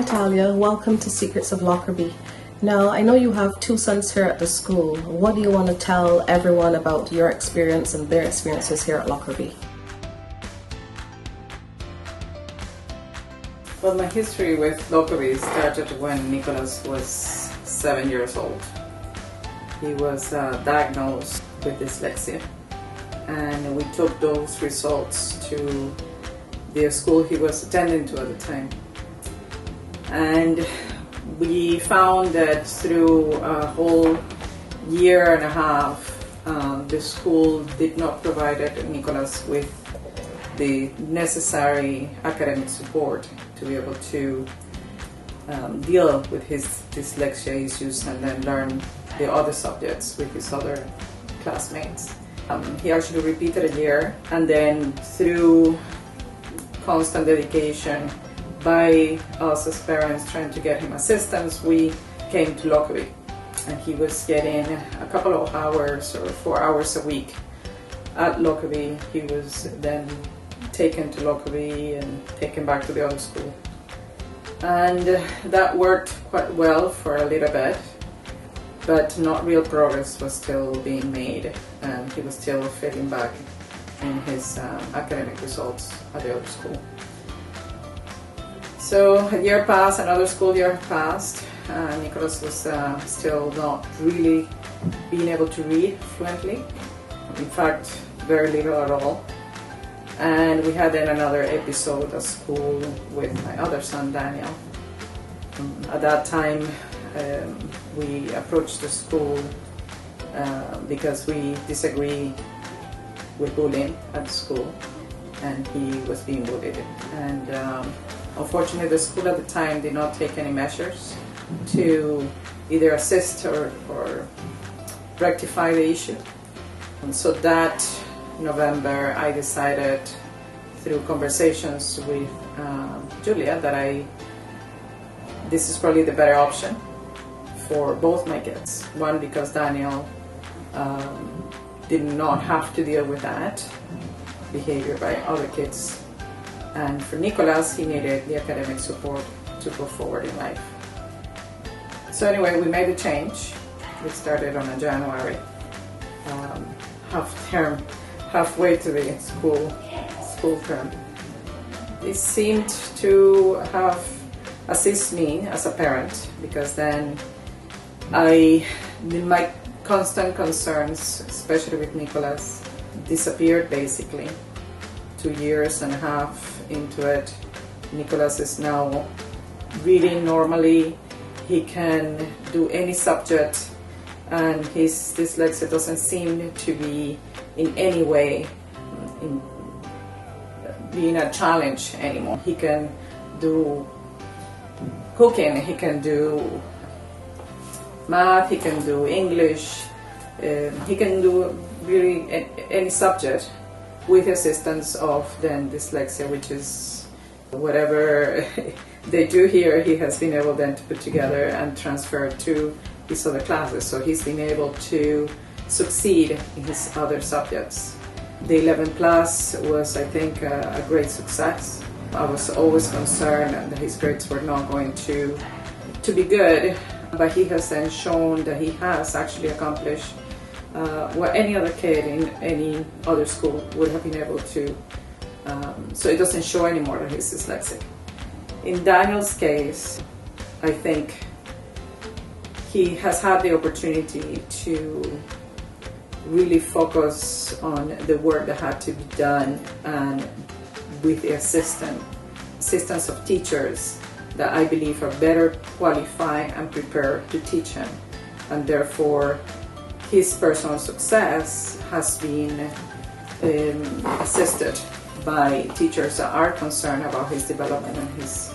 Natalia, welcome to Secrets of Lockerbie. Now, I know you have two sons here at the school. What do you want to tell everyone about your experience and their experiences here at Lockerbie? Well, my history with Lockerbie started when Nicholas was 7 years old. He was diagnosed with dyslexia, and we took those results to the school he was attending to at the time. And we found that through a whole year and a half, the school did not provide Nicholas with the necessary academic support to be able to deal with his dyslexia issues and then learn the other subjects with his other classmates. He actually repeated a year, and then through constant dedication by us as parents trying to get him assistance, we came to Lockerbie, and he was getting a couple of hours or 4 hours a week at Lockerbie. He was then taken to Lockerbie and taken back to the other school, and that worked quite well for a little bit, but not real progress was still being made, and he was still failing back in his academic results at the other school. So a year passed, another school year passed. Nicholas was still not really being able to read fluently. In fact, very little at all. And we had then another episode at school with my other son, Daniel. At that time, we approached the school because we disagree with bullying at school, and he was being bullied. And unfortunately, the school at the time did not take any measures to either assist or rectify the issue. And so that November, I decided through conversations with Julia that this is probably the better option for both my kids. One, because Daniel did not have to deal with that behavior by other kids, and for Nicholas, he needed the academic support to go forward in life. So anyway, we made a change. We started on a January halfway to the school term. It seemed to have assisted me as a parent, because then my constant concerns, especially with Nicholas, disappeared basically. 2 years and a half into it, Nicholas is now reading normally. He can do any subject, and his dyslexia doesn't seem to be in any way being a challenge anymore. He can do cooking, he can do math, he can do English, he can do really any subject with the assistance of then dyslexia, which is whatever they do here, he has been able then to put together and transfer to his other classes. So he's been able to succeed in his other subjects. The 11 plus was, I think, a great success. I was always concerned that his grades were not going to be good, but he has then shown that he has actually accomplished what any other kid in any other school would have been able to. So it doesn't show anymore that he's dyslexic. In Daniel's case, I think he has had the opportunity to really focus on the work that had to be done, and with the assistance of teachers that I believe are better qualified and prepared to teach him, and therefore his personal success has been assisted by teachers that are concerned about his development and his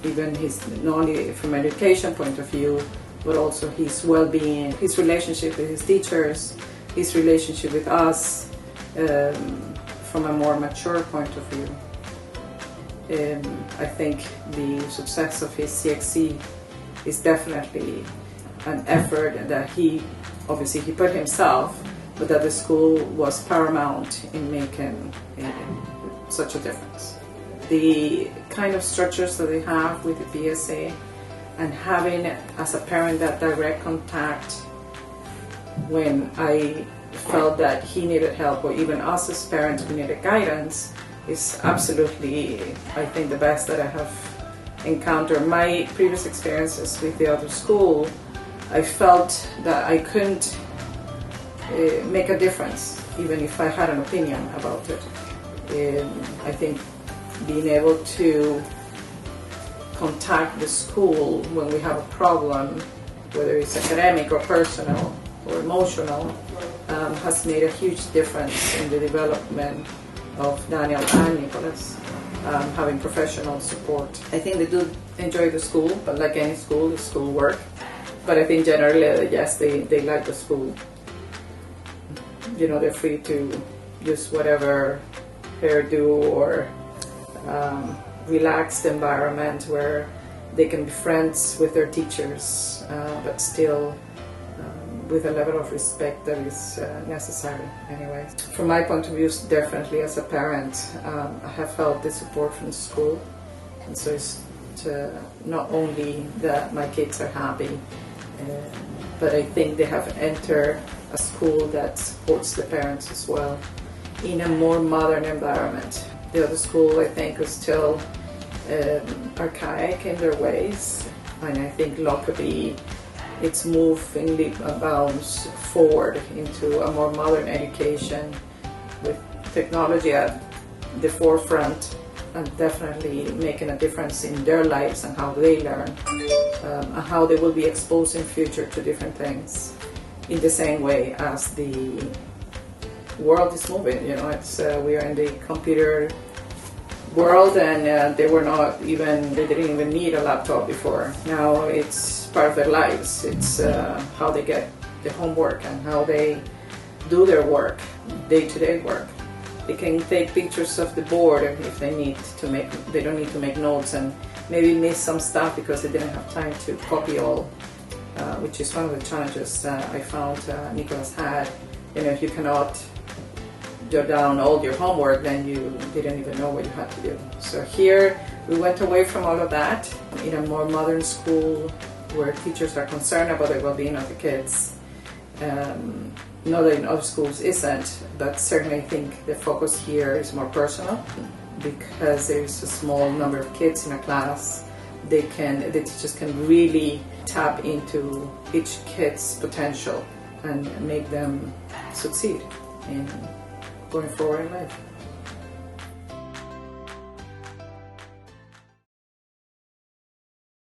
even his, not only from an education point of view, but also his well-being, his relationship with his teachers, his relationship with us from a more mature point of view. I think the success of his CXC is definitely an effort that he put himself, but that the school was paramount in making such a difference. the kind of structures that they have with the BSA, and having as a parent that direct contact when I felt that he needed help, or even us as parents we needed guidance, is absolutely, I think, the best that I have encountered. My previous experiences with the other school, I felt that I couldn't make a difference even if I had an opinion about it. I think being able to contact the school when we have a problem, whether it's academic or personal or emotional, has made a huge difference in the development of Daniel and Nicholas, having professional support. I think they do enjoy the school, but like any school, it's school work. But I think generally, yes, they like the school. You know, they're free to use whatever hairdo or relaxed environment where they can be friends with their teachers, but still with a level of respect that is necessary anyway. From my point of view, definitely as a parent, I have felt the support from school, and so it's not only that my kids are happy, but I think they have entered a school that supports the parents as well in a more modern environment. The other school, I think, was still archaic in their ways, and I think Lockerbie, it's moving leap and bounds forward into a more modern education with technology at the forefront, and definitely making a difference in their lives and how they learn, and how they will be exposed in future to different things in the same way as the world is moving. You know, it's we are in the computer world, and they didn't even need a laptop before. Now it's part of their lives. It's how they get the homework and how they do their work, day-to-day work. They can take pictures of the board if they need to make. They don't need to make notes and maybe miss some stuff because they didn't have time to copy all, which is one of the challenges I found Nicholas had. You know, if you cannot jot down all your homework, then you didn't even know what you had to do. So here we went away from all of that in a more modern school where teachers are concerned about the well-being of the kids. Not that in other schools isn't, but certainly I think the focus here is more personal because there is a small number of kids in a class. The teachers can really tap into each kid's potential and make them succeed in going forward in life.